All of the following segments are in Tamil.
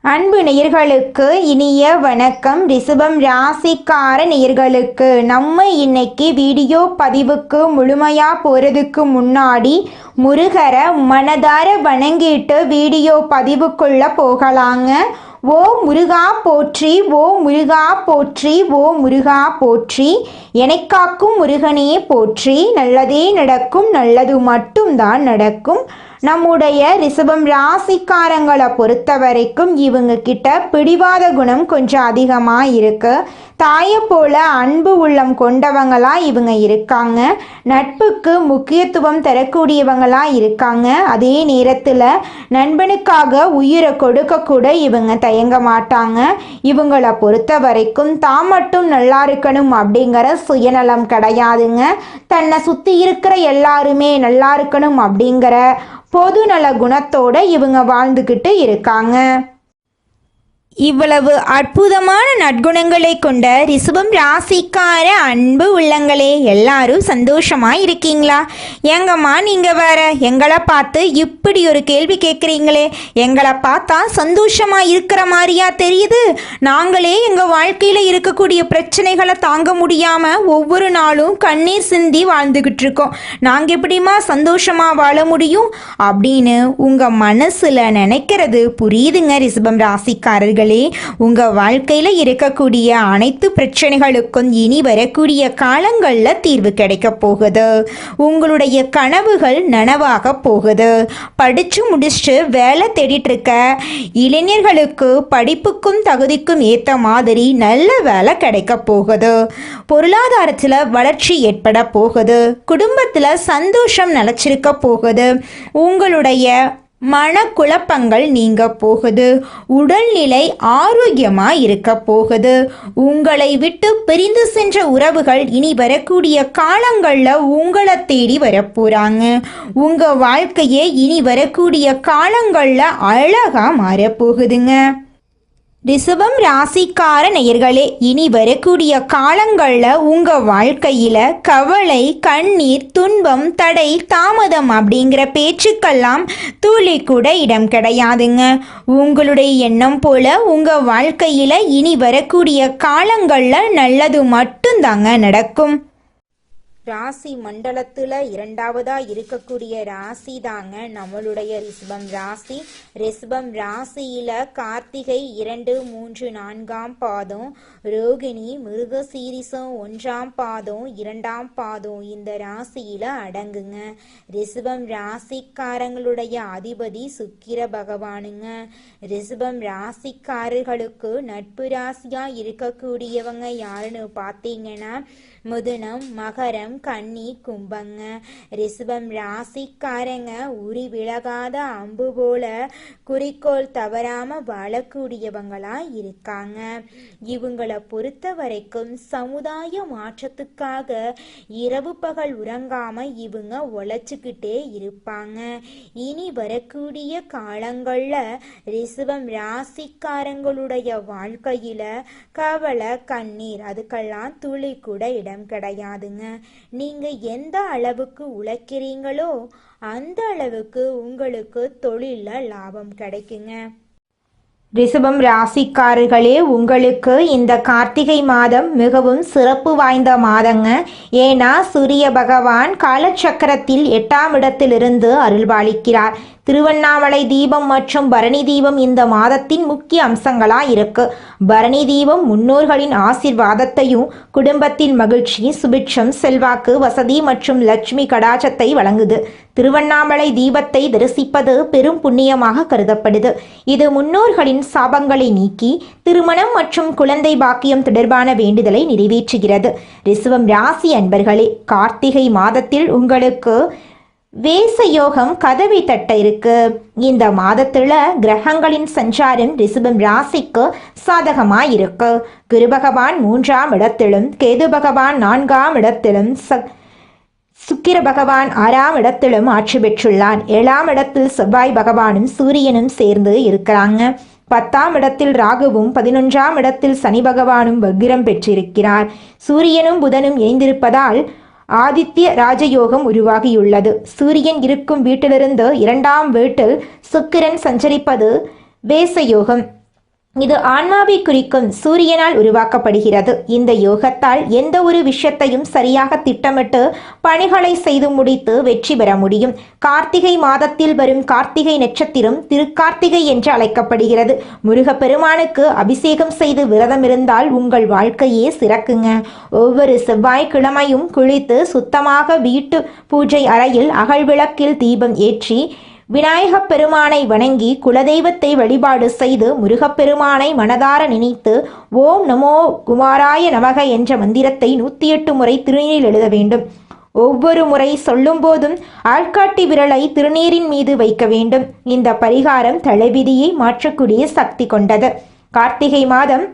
அன்பு நேயர்களுக்கு இனிய வணக்கம். ரிஷபம் ராசிக்கார நேயர்களுக்கு நம்ம இன்னைக்கு வீடியோ பதிவுக்கு முழுமையாக போகிறதுக்கு முன்னாடி முருகரை மனதார வணங்கிட்டு வீடியோ பதிவுக்குள்ளே போகலாங்க. ஓ முருகா போற்றி, ஓ முருகா போற்றி, ஓ முருகா போற்றி, எனக்காக்கும் முருகனே போற்றி. நல்லதே நடக்கும், நல்லது மட்டும்தான் நடக்கும். நம்முடைய ரிஷபம் ராசிக்காரங்களை பொறுத்த வரைக்கும் இவங்க கிட்ட பிடிவாத குணம் கொஞ்சம் அதிகமாக இருக்கு. தாயை போல அன்பு உள்ளம் கொண்டவங்களா இவங்க இருக்காங்க. நட்புக்கு முக்கியத்துவம் தரக்கூடியவங்களா இருக்காங்க. அதே நேரத்தில் நண்பனுக்காக உயிரை கொடுக்க கூட இவங்க தயங்க மாட்டாங்க. இவங்களை பொறுத்த வரைக்கும் தான் மட்டும் நல்லா இருக்கணும் அப்படிங்கிற சுயநலம் கிடையாதுங்க. தன்னை சுற்றி இருக்கிற எல்லாருமே நல்லா இருக்கணும் அப்படிங்கிற பொதுநல குணத்தோட இவங்க வாழ்ந்துக்கிட்டு இருக்காங்க. இவ்வளவு அற்புதமான நற்குணங்களை கொண்ட ரிஷபம் ராசிக்கார அன்பு உள்ளங்களே, எல்லாரும் சந்தோஷமா இருக்கீங்களா? எங்கம்மா நீங்க வேற எங்களை பார்த்து இப்படி ஒரு கேள்வி கேட்குறீங்களே, எங்களை பார்த்தா சந்தோஷமா இருக்கிற மாதிரியா தெரியுது? நாங்களே எங்க வாழ்க்கையில இருக்கக்கூடிய பிரச்சனைகளை தாங்க முடியாம ஒவ்வொரு நாளும் கண்ணீர் சிந்தி வாழ்ந்துகிட்டு இருக்கோம். நாங்க எப்படிமா சந்தோஷமா வாழ முடியும் அப்படின்னு உங்க மனசுல நினைக்கிறது புரியுதுங்க. ரிஷபம் ராசிக்காரர்கள், உங்க வாழ்க்கையில இருக்கக்கூடிய அனைத்து பிரச்சனைகளுக்கும் இனி வரக்கூடிய காலங்கள்ல தீர்வு கிடைக்க போகுது. உங்களுடைய கனவுகள் நனவாக போகுது. படிச்சு முடிச்சுட்டு வேலை தேடிட்டு இருக்க இளைஞர்களுக்கு படிப்புக்கும் தகுதிக்கும் ஏத்த மாதிரி நல்ல வேலை கிடைக்க போகுது. பொருளாதாரத்துல வளர்ச்சி ஏற்பட போகுது. குடும்பத்துல சந்தோஷம் நிலைச்சிருக்க போகுது. உங்களுடைய மனக்குழப்பங்கள் நீங்க போகுது. உடல்நிலை ஆரோக்கியமாக இருக்க போகுது. உங்களை விட்டு பிரிந்து சென்ற உறவுகள் இனி வரக்கூடிய காலங்களில் உங்களை தேடி வரப்போகிறாங்க. உங்கள் வாழ்க்கையே இனி வரக்கூடிய காலங்களில் அழகாக மாறப்போகுதுங்க. ரிஷபம் ராசிக்கார நேயர்களே, இனி வரக்கூடிய காலங்களில் உங்கள் வாழ்க்கையில் கவலை, கண்ணீர், துன்பம், தடை, தாமதம் அப்படிங்கிற பேச்சுக்கெல்லாம் துளி கூட இடம் கிடையாதுங்க. உங்களுடைய எண்ணம் போல உங்கள் வாழ்க்கையில் இனி வரக்கூடிய காலங்களில் நல்லது மட்டும்தாங்க நடக்கும். ராசி மண்டலத்தில் இரண்டாவதாக இருக்கக்கூடிய ராசி தாங்க நம்மளுடைய ரிஷபம் ராசி. ரிஷபம் ராசியில் கார்த்திகை 2, 3, 4ஆம் பாதம், ரோகிணி, மிருகசீரிசம் 1ஆம் பாதம், 2ஆம் பாதம் இந்த ராசியில் அடங்குங்க. ரிஷபம் ராசிக்காரங்களுடைய அதிபதி சுக்கிர பகவானுங்க. ரிஷபம் ராசிக்காரர்களுக்கு நட்பு ராசியாக இருக்கக்கூடியவங்க யாருன்னு பார்த்தீங்கன்னா மிதுனம், மகரம், கன்னி, கும்பங்க. ரிஷபம் ராசிக்காரங்க உரி விலகாத அம்பு போல குறிக்கோள் தவறாம வாழக்கூடியவங்களா இருக்காங்க. இவங்களை பொறுத்த வரைக்கும் சமுதாய மாற்றத்துக்காக இரவு பகல் உறங்காம இவங்க உழைச்சுக்கிட்டே இருப்பாங்க. இனி வரக்கூடிய காலங்கள்ல ரிஷபம் ராசிக்காரங்களுடைய வாழ்க்கையில கவலை, கண்ணீர் அதுக்கெல்லாம் துளி கூட இடம் கிடையாதுங்க. நீங்க எந்த அளவுக்கு உழைக்கிறீங்களோ அந்த அளவுக்கு உங்களுக்கு தொழில லாபம் கிடைக்குங்க. ரிஷபம் ராசிக்காரர்களே, உங்களுக்கு இந்த கார்த்திகை மாதம் மிகவும் சிறப்பு வாய்ந்த மாதங்க. ஏன்னா சூரிய பகவான் காலச்சக்கரத்தில் 8ஆம் இடத்திலிருந்து அருள்பாலிக்கிறார். திருவண்ணாமலை தீபம் மற்றும் பரணி தீபம் இந்த மாதத்தின் முக்கிய அம்சங்களாக இருக்கு. பரணி தீபம் முன்னோர்களின் ஆசீர்வாதத்தையும் குடும்பத்தின் மகிழ்ச்சி, சுபிட்சம், செல்வாக்கு, வசதி மற்றும் லட்சுமி கடாட்சத்தை வழங்குது. திருவண்ணாமலை தீபத்தை தரிசிப்பது பெரும் புண்ணியமாக கருதப்படுது. இது முன்னோர்களின் சாபங்களை நீக்கி திருமணம் மற்றும் குழந்தை பாக்கியம் தொடர்பான வேண்டுதலை நிறைவேற்றுகிறது. ரிஷபம் ராசி அன்பர்களே, கார்த்திகை மாதத்தில் உங்களுக்கு வேசயோகம் கதவை தட்ட இருக்கு. இந்த மாதத்துல கிரகங்களின் சஞ்சாரம் ரிஷபம் ராசிக்கு சாதகமா இருக்கு. குரு பகவான் 3ஆம் இடத்திலும், கேது பகவான் 4ஆம் இடத்திலும், சுக்கிர பகவான் 6ஆம் இடத்திலும் ஆட்சி பெற்றுள்ளான். 7ஆம் இடத்தில் செவ்வாய் பகவானும் சூரியனும் சேர்ந்து இருக்கிறாங்க. 10ஆம் இடத்தில் ராகுவும் 11ஆம் இடத்தில் சனி பகவானும் வக்ரம் பெற்றிருக்கிறார். சூரியனும் புதனும் இணைந்திருப்பதால் ஆதித்ய ராஜயோகம் உருவாகியுள்ளது. சூரியன் இருக்கும் வீட்டிலிருந்து 2ஆம் வீட்டில் சுக்கிரன் சஞ்சரிப்பது வேசயோகம். இது ஆன்மாவை குறிக்கும் சூரியனால் உருவாக்கப்படுகிறது. இந்த யோகத்தால் எந்த ஒரு விஷயத்தையும் சரியாக திட்டமிட்டு பணிகளை செய்து முடித்து வெற்றி பெற முடியும். கார்த்திகை மாதத்தில் வரும் கார்த்திகை நட்சத்திரம் திருக்கார்த்திகை என்று அழைக்கப்படுகிறது. முருகப்பெருமானுக்கு அபிஷேகம் செய்து விரதம் இருந்தால் உங்கள் வாழ்க்கையே சிறக்குங்க. ஒவ்வொரு செவ்வாய்க்கிழமையும் குளித்து சுத்தமாக வீட்டு பூஜை அறையில் அகல்விளக்கில் தீபம் ஏற்றி விநாயகப் பெருமானை வணங்கி குலதெய்வத்தை வழிபாடு செய்து முருகப்பெருமானை மனதார நினைத்து ஓம் நமோ குமாராய நமக என்ற மந்திரத்தை 108 முறை திருநீரில் எழுத வேண்டும். ஒவ்வொரு முறை சொல்லும் போதும் ஆள்காட்டி விரலை திருநீரின் மீது வைக்க வேண்டும். இந்த பரிகாரம் தலைவிதியை மாற்றக்கூடிய சக்தி கொண்டது. கார்த்திகை மாதம்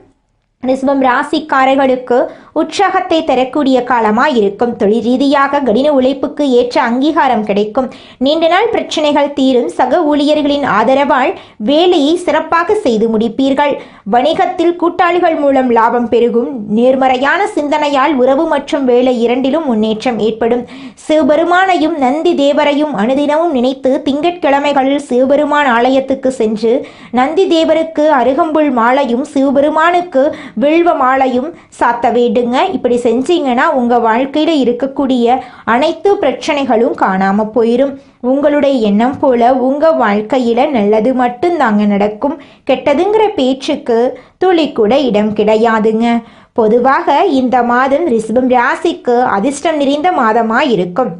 ரிஷபம் ராசிக்காரர்களுக்கு உற்சாகத்தை தரக்கூடிய காலமாக இருக்கும். தொழில் ரீதியாக கடின உழைப்புக்கு ஏற்ற அங்கீகாரம் கிடைக்கும். நீண்ட நாள் பிரச்சனைகள் தீரும். சக ஊழியர்களின் ஆதரவால் வேலையை சிறப்பாக செய்து முடிப்பீர்கள். வணிகத்தில் கூட்டாளிகள் மூலம் லாபம் பெருகும். நேர்மறையான சிந்தனையால் உறவு மற்றும் வேலை இரண்டிலும் முன்னேற்றம் ஏற்படும். சிவபெருமானையும் நந்தி தேவரையும் அனுதினமும் நினைத்து திங்கட்கிழமைகளில் சிவபெருமான் ஆலயத்துக்கு சென்று நந்தி தேவருக்கு அருகம்புல் மாலையும் சிவபெருமானுக்கு வில்வ மாலையும் சாத்த வேண்டுங்க. இப்படி செஞ்சீங்கன்னா உங்கள் வாழ்க்கையில் இருக்கக்கூடிய அனைத்து பிரச்சனைகளும் காணாமல் போயிடும். உங்களுடைய எண்ணம் போல உங்கள் வாழ்க்கையில் நல்லது மட்டும்தாங்க நடக்கும். கெட்டதுங்கிற பேச்சுக்கு துளி கூட இடம் கிடையாதுங்க. பொதுவாக இந்த மாதம் ரிஷபம் ராசிக்கு அதிர்ஷ்டம் நிறைந்த மாதமாக இருக்கும்.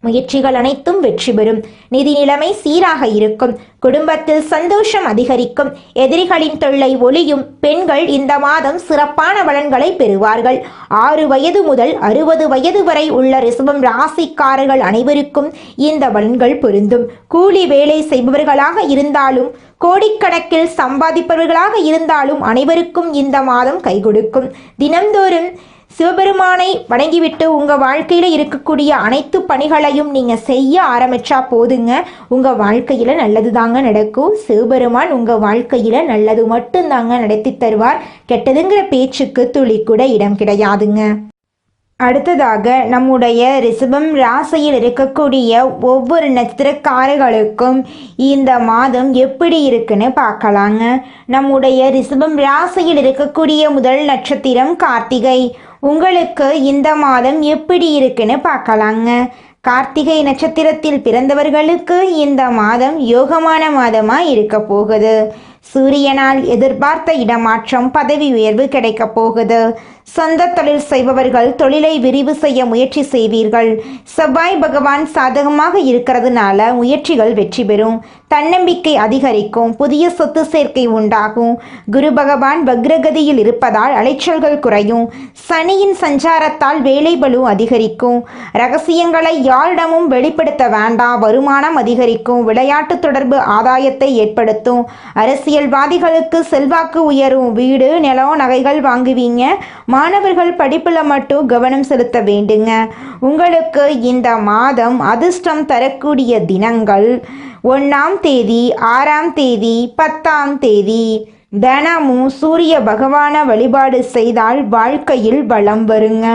முயற்சிகள் அனைத்தும் வெற்றி பெறும். நிதி நிலைமை சீராக இருக்கும். குடும்பத்தில் சந்தோஷம் அதிகரிக்கும். எதிரிகளின் தொல்லை ஒளியும். பெண்கள் இந்த மாதம் சிறப்பான பலன்களை பெறுவார்கள். 6 வயது முதல் 60 வயது வரை உள்ள ரிஷபம் ராசிக்காரர்கள் அனைவருக்கும் இந்த பலன்கள் பொருந்தும். கூலி வேலை செய்பவர்களாக இருந்தாலும் கோடிக்கணக்கில் சம்பாதிப்பவர்களாக இருந்தாலும் அனைவருக்கும் இந்த மாதம் கை கொடுக்கும். தினம்தோறும் சிவபெருமானை வணங்கிவிட்டு உங்கள் வாழ்க்கையில் இருக்கக்கூடிய அனைத்து பணிகளையும் நீங்கள் செய்ய ஆரம்பித்தா போதுங்க. உங்கள் வாழ்க்கையில் நல்லது தாங்க நடக்கும். சிவபெருமான் உங்கள் வாழ்க்கையில் நல்லது மட்டும்தாங்க நடத்தி தருவார். கெட்டதுங்கிற பேச்சுக்கு துளி கூட இடம் கிடையாதுங்க. அடுத்ததாக நம்முடைய ரிஷபம் ராசியில் இருக்கக்கூடிய ஒவ்வொரு நட்சத்திரக்காரர்களுக்கும் இந்த மாதம் எப்படி இருக்குன்னு பார்க்கலாங்க. நம்முடைய ரிஷபம் ராசியில் இருக்கக்கூடிய முதல் நட்சத்திரம் கார்த்திகை. உங்களுக்கு இந்த மாதம் எப்படி இருக்குன்னு பார்க்கலாங்க. கார்த்திகை நட்சத்திரத்தில் பிறந்தவர்களுக்கு இந்த மாதம் யோகமான மாதமாக இருக்க போகுது. சூரியனால் எதிர்பார்த்த இடமாற்றம், பதவி உயர்வு கிடைக்க போகுது. சொந்த தொழில் செய்பவர்கள் தொழிலை விரிவு செய்ய முயற்சி செய்வீர்கள். செவ்வாய் பகவான் சாதகமாக இருக்கிறதுனால முயற்சிகள் வெற்றி பெறும். தன்னம்பிக்கை அதிகரிக்கும். புதிய சொத்து சேர்க்கை உண்டாகும். குரு பகவான் வக்ரகதியில் இருப்பதால் அலைச்சல்கள் குறையும். சனியின் சஞ்சாரத்தால் வேலை பளு அதிகரிக்கும். ரகசியங்களை யாரிடமும் வெளிப்படுத்த வேண்டாம். வருமானம் அதிகரிக்கும். விளையாட்டு தொடர்பு ஆதாயத்தை ஏற்படுத்தும். அரசியல்வாதிகளுக்கு செல்வாக்கு உயரும். வீடு, நிலம், நகைகள் வாங்குவீங்க. மாணவர்கள் படிப்பில் மட்டும் கவனம் செலுத்த வேண்டுங்க. உங்களுக்கு இந்த மாதம் அதிர்ஷ்டம் தரக்கூடிய தினங்கள் 1ஆம் தேதி, 6ஆம் தேதி, 10ஆம் தேதி. தினமும் சூரிய பகவானை வழிபாடு செய்தால் வாழ்க்கையில் வளம் வருங்க.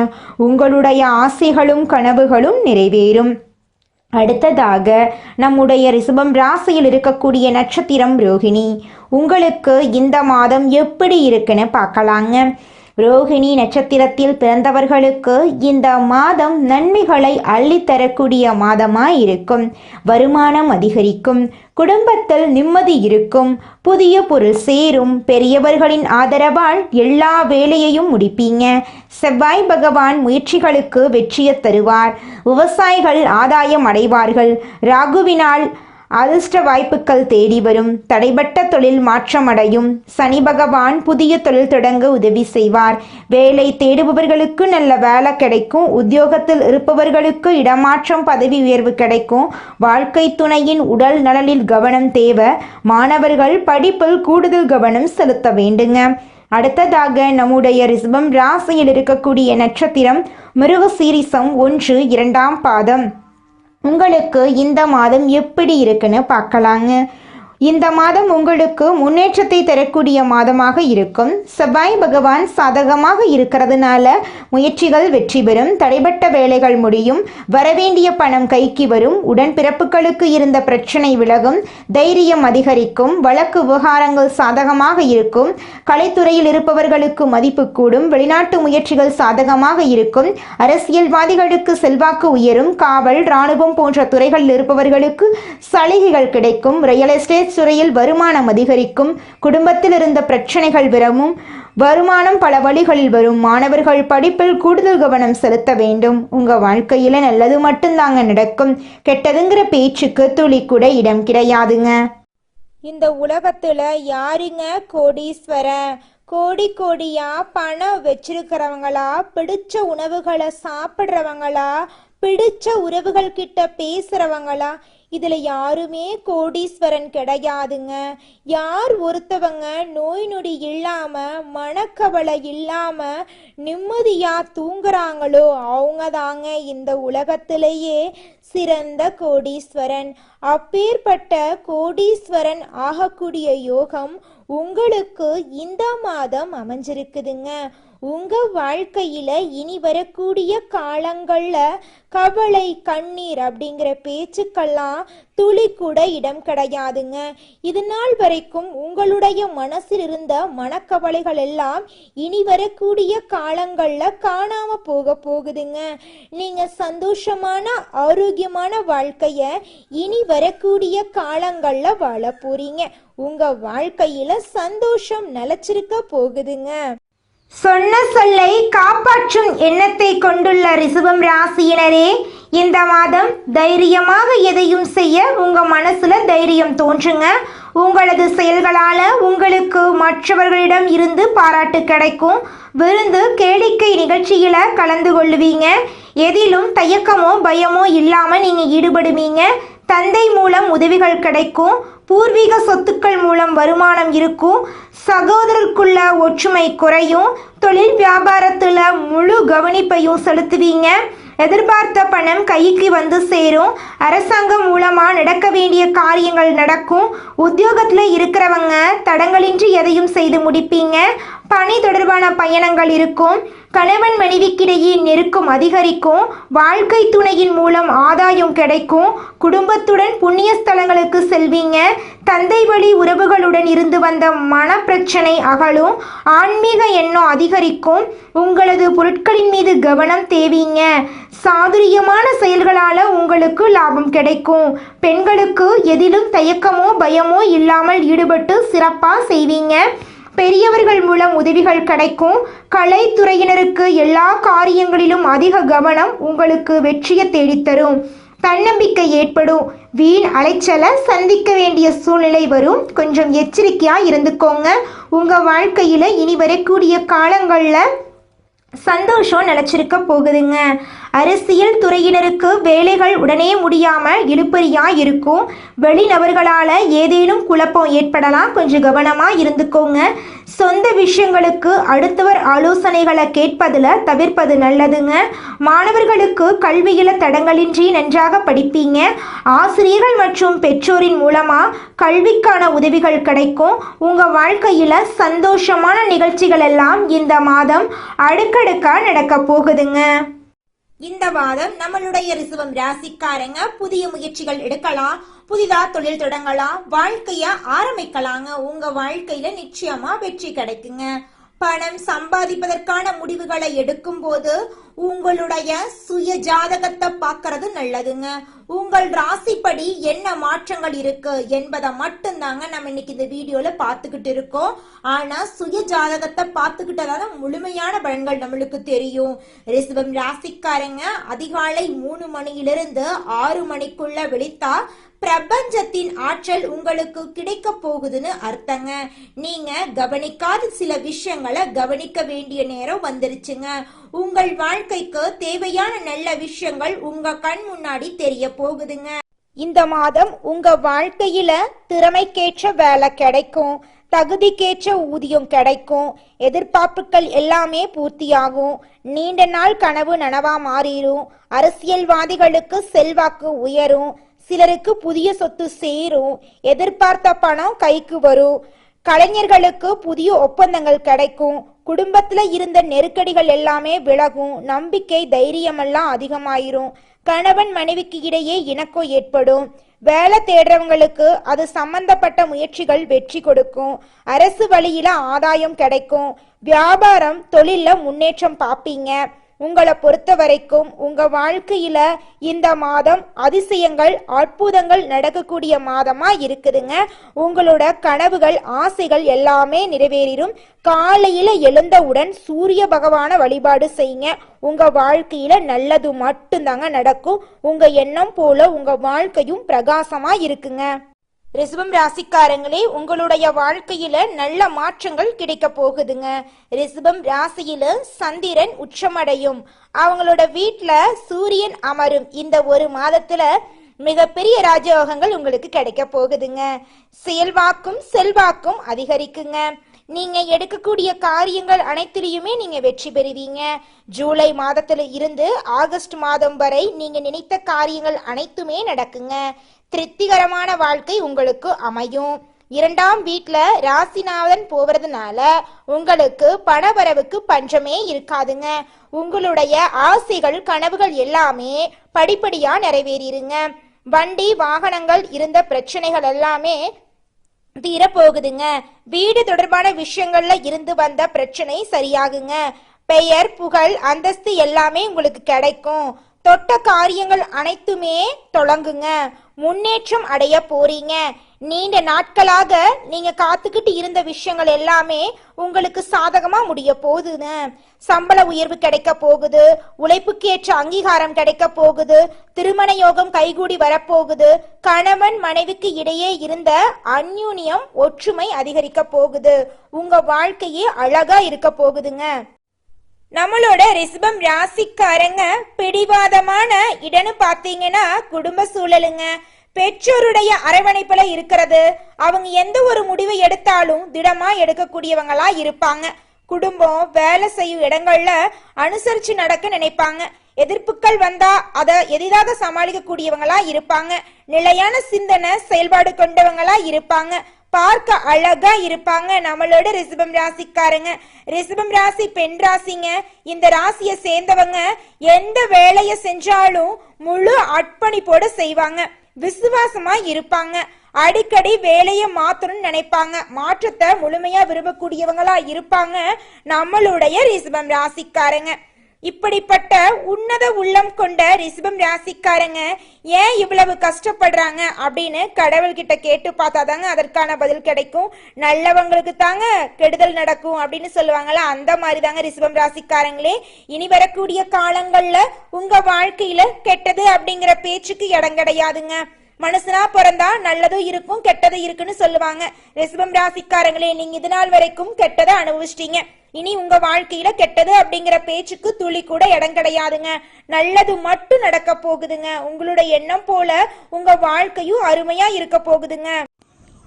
உங்களுடைய ஆசைகளும் கனவுகளும் நிறைவேறும். அடுத்ததாக நம்முடைய ரிஷபம் ராசியில் இருக்கக்கூடிய நட்சத்திரம் ரோகிணி. உங்களுக்கு இந்த மாதம் எப்படி இருக்குன்னு பார்க்கலாங்க. ரோகிணி நட்சத்திரத்தில் பிறந்தவர்களுக்கு இந்த மாதம் நன்மைகளை அள்ளித்தரக்கூடிய மாதமாய் இருக்கும். வருமானம் அதிகரிக்கும். குடும்பத்தில் நிம்மதி இருக்கும். புதிய பொருள் சேரும். பெரியவர்களின் ஆதரவால் எல்லா வேலையையும் முடிப்பீங்க. செவ்வாய் பகவான் முயற்சிகளுக்கு வெற்றியை தருவார். விவசாயிகள் ஆதாயம் அடைவார்கள். ராகுவினால் அதிர்ஷ்ட வாய்ப்புகள் தேடி வரும். தடைபட்ட தொழில் மாற்றமடையும். சனி பகவான் புதிய தொழில் தொடங்க உதவி செய்வார். வேலை தேடுபவர்களுக்கு நல்ல வேலை கிடைக்கும். உத்தியோகத்தில் இருப்பவர்களுக்கு இடமாற்றம், பதவி உயர்வு கிடைக்கும். வாழ்க்கை துணையின் உடல் நலனில் கவனம் தேவை. மாணவர்கள் படிப்பில் கூடுதல் கவனம் செலுத்த வேண்டுங்க. அடுத்ததாக நம்முடைய ரிஷபம் ராசியில் இருக்கக்கூடிய நட்சத்திரம் மிருகசீரிஷம் 1, 2ஆம் பாதம். உங்களுக்கு இந்த மாதம் எப்படி இருக்குன்னு பார்க்கலாங்க. இந்த மாதம் உங்களுக்கு முன்னேற்றத்தை தரக்கூடிய மாதமாக இருக்கும். செவ்வாய் பகவான் சாதகமாக இருக்கிறதுனால முயற்சிகள் வெற்றி பெறும். தடைபட்ட வேலைகள் முடியும். வரவேண்டிய பணம் கைக்கு வரும். உடன்பிறப்புகளுக்கு இருந்த பிரச்சனை விலகும். தைரியம் அதிகரிக்கும். வழக்கு விவகாரங்கள் சாதகமாக இருக்கும். கலைத்துறையில் இருப்பவர்களுக்கு மதிப்பு கூடும். வெளிநாட்டு முயற்சிகள் சாதகமாக இருக்கும். அரசியல்வாதிகளுக்கு செல்வாக்கு உயரும். காவல், இராணுவம் போன்ற துறைகளில் இருப்பவர்களுக்கு சலுகைகள் கிடைக்கும். ரியல் எஸ்டேட் துறையில் வருமானம் அதிகரிக்கும். குடும்பத்தில் இருந்த பிரச்சனைகள் விரவும். வருமானம் பல வழிகளில் வரும். மாணவர்கள் படிப்பில் கூடுதல் கவனம் செலுத்த வேண்டும். உங்க வாழ்க்கையில நல்லது மட்டும்தாங்க நடக்கும். கெட்டதுங்கிற பேச்சுக்கு துளி கூட இடம் கிடையாதுங்க. இந்த உலகத்துல யாருங்க கோடீஸ்வரன்? கோடி கோடியா பணம் வச்சிருக்கிறவங்களா, பிடிச்ச உணவுகளை சாப்பிட்றவங்களா, பிடிச்ச உறவுகள் கிட்ட பேசுறவங்களா? இதுல யாருமே கோடீஸ்வரன் கிடையாதுங்க. யார் ஒருத்தவங்க நோய் நொடி இல்லாம, மனக்கவலை இல்லாம நிம்மதியா தூங்குறாங்களோ அவங்க தாங்க இந்த உலகத்திலேயே சிறந்த கோடீஸ்வரன். அப்பேற்பட்ட கோடீஸ்வரன் ஆகக்கூடிய யோகம் உங்களுக்கு இந்த மாதம் அமைஞ்சிருக்குதுங்க. உங்க வாழ்க்கையில இனி வரக்கூடிய காலங்கள்ல கவலை, கண்ணீர் அப்படிங்கிற பேச்சுக்கெல்லாம் துளி கூட இடம் கிடையாதுங்க. இது நாள் வரைக்கும் உங்களுடைய மனசில் இருந்த மனக்கவலைகள் எல்லாம் இனி வரக்கூடிய காலங்கள்ல காணாம போகுதுங்க. நீங்க சந்தோஷமான ஆரோக்கியமான வாழ்க்கைய இனி வரக்கூடிய காலங்கள்ல வாழ போறீங்க. உங்க வாழ்க்கையில சந்தோஷம் நிலைச்சிருக்க போகுதுங்க. சொன்ன சொல்லை காப்பாற்றும் எண்ணத்தை கொண்டுள்ள ரிஷபம் ராசியினரே, இந்த மாதம் தைரியமாக எதையும் செய்ய உங்க மனசுல தைரியம் தோன்றுங்க. உங்களது செயல்களால உங்களுக்கு மற்றவர்களிடம் இருந்து பாராட்டு கிடைக்கும். விருந்து, கேளிக்கை நிகழ்ச்சியில கலந்து கொள்ளுவீங்க. எதிலும் தயக்கமோ பயமோ இல்லாம நீங்க ஈடுபடுவீங்க. தந்தை மூலம் உதவிகள் கிடைக்கும். பூர்வீக சொத்துக்கள் மூலம் வருமானம் இருக்கும். சகோதரருக்குள்ள ஒற்றுமை குறையும். தொழில் வியாபாரத்தில் முழு கவனிப்பையும் செலுத்துவீங்க. எதிர்பார்த்த பணம் கைக்கு வந்து சேரும். அரசாங்கம் மூலமாக நடக்க வேண்டிய காரியங்கள் நடக்கும். உத்தியோகத்தில் இருக்கிறவங்க தடங்களின்றி எதையும் செய்து முடிப்பீங்க. பணி தொடர்பான பயணங்கள் இருக்கும். கணவன் மனைவிக்கிடையே நெருக்கம் அதிகரிக்கும். வாழ்க்கை துணையின் மூலம் ஆதாயம் கிடைக்கும். குடும்பத்துடன் புண்ணிய ஸ்தலங்களுக்கு செல்வீங்க. தந்தை வழி உறவுகளுடன் இருந்து வந்த மன பிரச்சனை அகலும். ஆன்மீக எண்ணம் அதிகரிக்கும். உங்களது பொருட்களின் மீது கவனம் தேவீங்க. சாதுரியமான செயல்களால உங்களுக்கு லாபம் கிடைக்கும். பெண்களுக்கு எதிலும் தயக்கமோ பயமோ இல்லாமல் ஈடுபட்டு சிறப்பாக செய்வீங்க. பெரியவர்கள் மூலம் உதவிகள் கிடைக்கும். கலைத்துறையினருக்கு எல்லா காரியங்களிலும் அதிக கவனம் உங்களுக்கு வெற்றியை தேடித்தரும். தன்னம்பிக்கை ஏற்படும். வீண் அலைச்சலை சந்திக்க வேண்டிய சூழ்நிலை வரும். கொஞ்சம் எச்சரிக்கையாக இருந்துக்கோங்க. உங்கள் வாழ்க்கையில் இனி வரக்கூடிய காலங்களில் சந்தோஷம் நிலச்சிருக்க போகுதுங்க. அரசியல் துறையினருக்கு வேலைகள் உடனே முடியாமல் இழுபறியாக இருக்கும். வெளிநபர்களால் ஏதேனும் குழப்பம் ஏற்படலாம். கொஞ்சம் கவனமாக இருந்துக்கோங்க. சொந்த விஷயங்களுக்கு அடுத்தவர் ஆலோசனைகளை கேட்பதில் தவிர்ப்பது நல்லதுங்க. மாணவர்களுக்கு கல்வியில் தடங்களின்றி நன்றாக படிப்பீங்க. ஆசிரியர்கள் மற்றும் பெற்றோரின் மூலமாக கல்விக்கான உதவிகள் கிடைக்கும். உங்கள் வாழ்க்கையில் சந்தோஷமான நிகழ்ச்சிகள் எல்லாம் இந்த மாதம் அடுக்கடுக்காக நடக்க போகுதுங்க. இந்த மாதம் நம்மளுடைய ரிஷபம் ராசிக்காரங்க புதிய முயற்சிகள் எடுக்கலாம். புதிதா தொழில் தொடங்கலாம். வாழ்க்கைய ஆரம்பிக்கலாங்க. உங்க வாழ்க்கையில நிச்சயமா வெற்றி கிடைக்குங்க. பணம் சம்பாதிப்பதற்கான முடிவுகளை எடுக்கும் போது உங்களுடைய சுய ஜாதகத்தை பார்க்கறது நல்லதுங்க. உங்கள் ராசிப்படி என்ன மாற்றங்கள் இருக்கு என்பதை மட்டும்தாங்க நம்ம இன்னைக்கு இந்த வீடியோல பார்த்துக்கிட்டு இருக்கோம். ஆனா சுய ஜாதகத்தை பார்த்துக்கிட்டதால முழுமையான பலன்கள் நம்மளுக்கு தெரியும். ரிஷபம் ராசிக்காரங்க அதிகாலை 3 மணியிலிருந்து 6 மணிக்குள்ள விழித்தா பிரபஞ்சத்தின் ஆற்றல் உங்களுக்கு கிடைக்க போகுதுன்னு அர்த்தங்க. நீங்க கவனிக்காத சில விஷயங்களை கவனிக்க வேண்டிய நேரம் வந்துருச்சுங்க. உங்கள் வாழ்க்கைக்கு தேவையான நல்ல விஷயங்கள் உங்க கண் முன்னாடி தெரிய போகுதுங்க. இந்த மாதம் உங்க வாழ்க்கையில திறமைக்கேற்ற வேலை கிடைக்கும். தகுதிக்கேற்ற ஊதியம் கிடைக்கும். எதிர்பார்ப்புகள் எல்லாமே பூர்த்தியாகும். நீண்ட நாள் கனவு நனவா மாறிடும். அரசியல்வாதிகளுக்கு செல்வாக்கு உயரும். சிலருக்கு புதிய சொத்து சேரும், எதிர்பார்த்த பணம் கைக்கு வரும். கலைஞர்களுக்கு புதிய ஒப்பந்தங்கள் கிடைக்கும். குடும்பத்துல இருந்த நெருக்கடிகள் எல்லாமே விலகும். நம்பிக்கை தைரியமெல்லாம் அதிகமாயிரும். கணவன் மனைவிக்கு இடையே இணக்கம் ஏற்படும். வேலை தேடுறவங்களுக்கு அது சம்பந்தப்பட்ட முயற்சிகள் வெற்றி கொடுக்கும். அரசு வழியில ஆதாயம் கிடைக்கும். வியாபாரம் தொழில்ல முன்னேற்றம் பார்ப்பீங்க. உங்களை பொறுத்த வரைக்கும் உங்க வாழ்க்கையில இந்த மாதம் அதிசயங்கள் அற்புதங்கள் நடக்கக்கூடிய மாதமா இருக்குதுங்க. உங்களோட கனவுகள் ஆசைகள் எல்லாமே நிறைவேறும். காலையில எழுந்தவுடன் சூரிய பகவான வழிபாடு செய்யுங்க. உங்க வாழ்க்கையில நல்லது மட்டும்தாங்க நடக்கும். உங்க எண்ணம் போல உங்க வாழ்க்கையும் பிரகாசமா இருக்குங்க. ரிஷபம் ராசிக்காரங்களே, உங்களுடைய வாழ்க்கையில நல்ல மாற்றங்கள் கிடைக்க போகுதுங்க. ரிஷபம் ராசியில சந்திரன் உச்சமடையும். அவங்களோட வீட்டுல சூரியன் அமரும். இந்த ஒரு மாதத்துல மிகப்பெரிய ராஜயோகங்கள் உங்களுக்கு கிடைக்க போகுதுங்க. செயல்வாக்கும் செல்வாக்கும் அதிகரிக்குங்க. நீங்க எடுக்கக்கூடிய காரியங்கள் அனைத்திலையுமே நீங்க வெற்றி பெறுவீங்க. ஜூலை மாதத்துல இருந்து ஆகஸ்ட் மாதம் வரை நீங்க நினைத்த காரியங்கள் அனைத்துமே நடக்குங்க. திருப்திகரமான வாழ்க்கை உங்களுக்கு அமையும். 2ஆம் வீட்டுல ராசிநாதன் போவதுனால உங்களுக்கு பணவரவுக்கு பஞ்சமே இருக்காதுங்க. உங்களுடைய ஆசைகள் கனவுகள் எல்லாமே படிப்படியா நிறைவேறிருங்க. வண்டி வாகனங்கள் இருந்த பிரச்சனைகள் எல்லாமே தீரப்போகுதுங்க. வீடு தொடர்பான விஷயங்கள்ல இருந்து வந்த பிரச்சனை சரியாகுங்க. பெயர் புகழ் அந்தஸ்து எல்லாமே உங்களுக்கு கிடைக்கும். தொட்ட காரியங்கள் அனைத்துமே தொடங்குங்க. முன்னேற்றம் அடைய போறீங்க. நீண்ட நாட்களாக நீங்க காத்துக்கிட்டு இருந்த விஷயங்கள் எல்லாமே உங்களுக்கு சாதகமா முடிய போகுதுங்க. சம்பள உயர்வு கிடைக்க போகுது. உழைப்புக்கேற்ற அங்கீகாரம் கிடைக்க போகுது. திருமண யோகம் கைகூடி வரப்போகுது. கணவன் மனைவிக்கு இடையே இருந்த அந்யூன்யம் ஒற்றுமை அதிகரிக்க போகுது. உங்க வாழ்க்கையே அழகா இருக்க போகுதுங்க. நம்மளோட ரிஷபம் ராசிக்காரங்க பிடிவாதமான இடன்னு பாத்தீங்கன்னா குடும்ப சூழலுங்க. பெற்றோருடைய அரவணைப்புல இருக்கிறது. அவங்க எந்த ஒரு முடிவை எடுத்தாலும் திடமா எடுக்கக்கூடியவங்களா இருப்பாங்க. குடும்பம் வேலை செய்யும் இடங்கள்ல அனுசரிச்சு நடக்க நினைப்பாங்க. எதிர்ப்புகள் வந்தா அதை எளிதாக சமாளிக்க கூடியவங்களா இருப்பாங்க. நிலையான சிந்தனை செயல்பாடு கொண்டவங்களா இருப்பாங்க. பார்க்க அழகா இருப்பாங்க நம்மளோட ரிஷபம் ராசிக்காரங்க. ரிஷபம் ராசி பெண் ராசிங்க. இந்த ராசியை சேர்ந்தவங்க எந்த வேலையை செஞ்சாலும் முழு அர்ப்பணிப்போட செய்வாங்க. விசுவாசமா இருப்பாங்க. அடிக்கடி வேலையை மாத்தணும்னு நினைப்பாங்க. மாற்றத்தை முழுமையா விரும்பக்கூடியவங்களா இருப்பாங்க நம்மளுடைய ரிஷபம் ராசிக்காரங்க. இப்படிப்பட்ட உன்னத உள்ளம் கொண்ட ரிஷபம் ராசிக்காரங்க ஏன் இவ்வளவு கஷ்டப்படுறாங்க அப்படின்னு கடவுள்கிட்ட கேட்டு பார்த்தாதாங்க அதற்கான பதில் கிடைக்கும். நல்லவங்களுக்கு தாங்க கெடுதல் நடக்கும் அப்படின்னு சொல்லுவாங்கல்ல, அந்த மாதிரி தாங்க ரிஷபம் ராசிக்காரங்களே. இனி வரக்கூடிய காலங்கள்ல உங்க வாழ்க்கையில கெட்டது அப்படிங்கிற பேச்சுக்கு இடம் கிடையாதுங்க. மனுஷனா பிறந்தா நல்லதும் இருக்கும் கெட்டதும் இருக்குன்னு சொல்லுவாங்க. ரிஷபம் ராசிக்காரங்களே, நீங்க இது நாள் வரைக்கும் கெட்டதை அனுபவிச்சிட்டீங்க. இனி உங்க வாழ்க்கையில கெட்டது அப்படிங்கிற பேச்சுக்கு துளி கூட இடம் கிடையாதுங்க. நல்லது மட்டும் நடக்க போகுதுங்க. உங்களோட எண்ணம் போல உங்க வாழ்க்கையும் அருமையா இருக்க போகுதுங்க.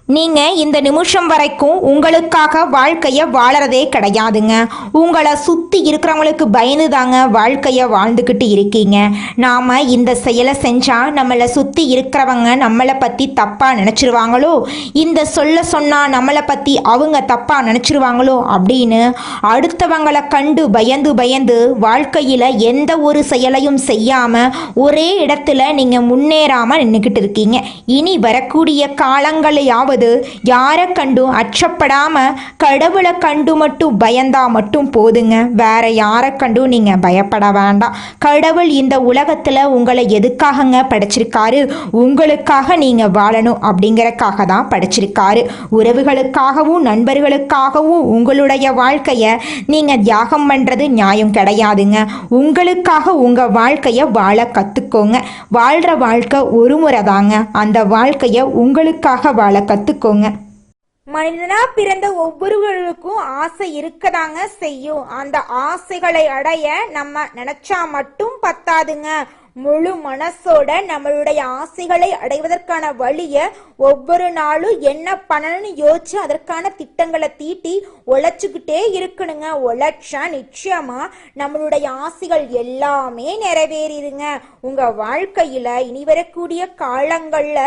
நீங்க இந்த நிமிஷம் வரைக்கும் உங்களுக்காக வாழ்க்கைய வாழறதே கிடையாதுங்க. உங்களை சுத்தி இருக்கிறவங்களுக்கு பயந்து தாங்க வாழ்க்கைய வாழ்ந்துக்கிட்டு இருக்கீங்க. நாம இந்த செயலை செஞ்சா நம்மளை சுத்தி இருக்கிறவங்க நம்மளை பத்தி தப்பா நினைச்சிருவாங்களோ, இந்த சொன்னா நம்மளை பத்தி அவங்க தப்பா நினைச்சிருவாங்களோ அப்படின்னு அடுத்தவங்களை கண்டு பயந்து பயந்து வாழ்க்கையில எந்த ஒரு செயலையும் செய்யாம ஒரே இடத்துல நீங்க முன்னேறாம நின்றுக்கிட்டு இருக்கீங்க. இனி வரக்கூடிய காலங்களையாவது யாரை கண்டும் அச்சப்படாம கடவுளை கண்டு மட்டும் பயந்தா மட்டும் போதுங்க. வேற யாரை கண்டும் நீங்க பயப்பட வேண்டாம். கடவுள் இந்த உலகத்துல உங்களை எதுக்காகங்க படைச்சிருக்காரு? உங்களுக்காக நீங்க வாழணும் அப்படிங்கறக்காக தான் படைச்சிருக்காரு. உறவுகளுக்காகவும் நண்பர்களுக்காகவும் உங்களுடைய வாழ்க்கைய நீங்க தியாகம் பண்றது நியாயம் கிடையாதுங்க. உங்களுக்காக உங்க வாழ்க்கைய வாழ கத்துக்கோங்க. வாழ்ற வாழ்க்கை ஒரு முறை தாங்க. அந்த வாழ்க்கைய உங்களுக்காக வாழ கத்துக்கோங்க. மனிதனா பிறந்த ஒவ்வொருவருக்கும் ஆசை இருக்கதாங்க செய்யும். அந்த ஆசைகளை அடைய நம்ம நினைச்சா மட்டும் பத்தாதுங்க. முழு மனசோட நம்மளுடைய ஆசைகளை அடைவதற்கான வழிய ஒவ்வொரு நாளும் என்ன பண்ணணும்னு யோசிச்சு அதற்கான திட்டங்களை தீட்டி உழைச்சுக்கிட்டே இருக்கணுங்க. உழைச்சா நிச்சயமா நம்மளுடைய ஆசைகள் எல்லாமே நிறைவேறிடுங்க. உங்க வாழ்க்கையில இனி வரக்கூடிய காலங்கள்ல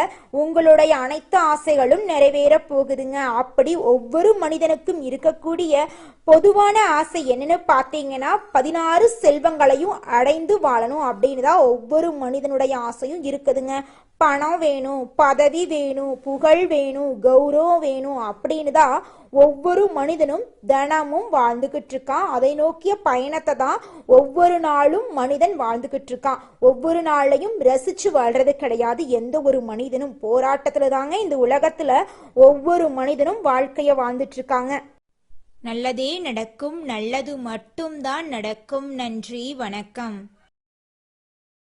உங்களுடைய அனைத்து ஆசைகளும் நிறைவேற போகுதுங்க. அப்படி ஒவ்வொரு மனிதனுக்கும் இருக்கக்கூடிய பொதுவான ஆசை என்னன்னு பார்த்தீங்கன்னா 16 செல்வங்களையும் அடைந்து வாழணும் அப்படின்னு தான் ஒவ்வொரு மனிதனுடைய ஆசையும் இருக்குதுங்க. பணம் வேணும், பதவி வேணும், புகழ் வேணும், கௌரவம் வேணும் அப்படின்னு தான் ஒவ்வொரு மனிதனும் தினமும் வாழ்ந்துகிட்டு இருக்கான். அதை நோக்கிய பயணத்தை தான் ஒவ்வொரு நாளும் மனிதன் வாழ்ந்துகிட்டு இருக்கான். ஒவ்வொரு நாளையும் ரசிச்சு வாழ்றது கிடையாது. எந்த ஒரு மனிதனும் போராட்டத்துல தாங்க இந்த உலகத்துல ஒவ்வொரு மனிதனும் வாழ்க்கைய வாழ்ந்துட்டு இருக்காங்க. நல்லதே நடக்கும், நல்லது மட்டும்தான் நடக்கும். நன்றி, வணக்கம்.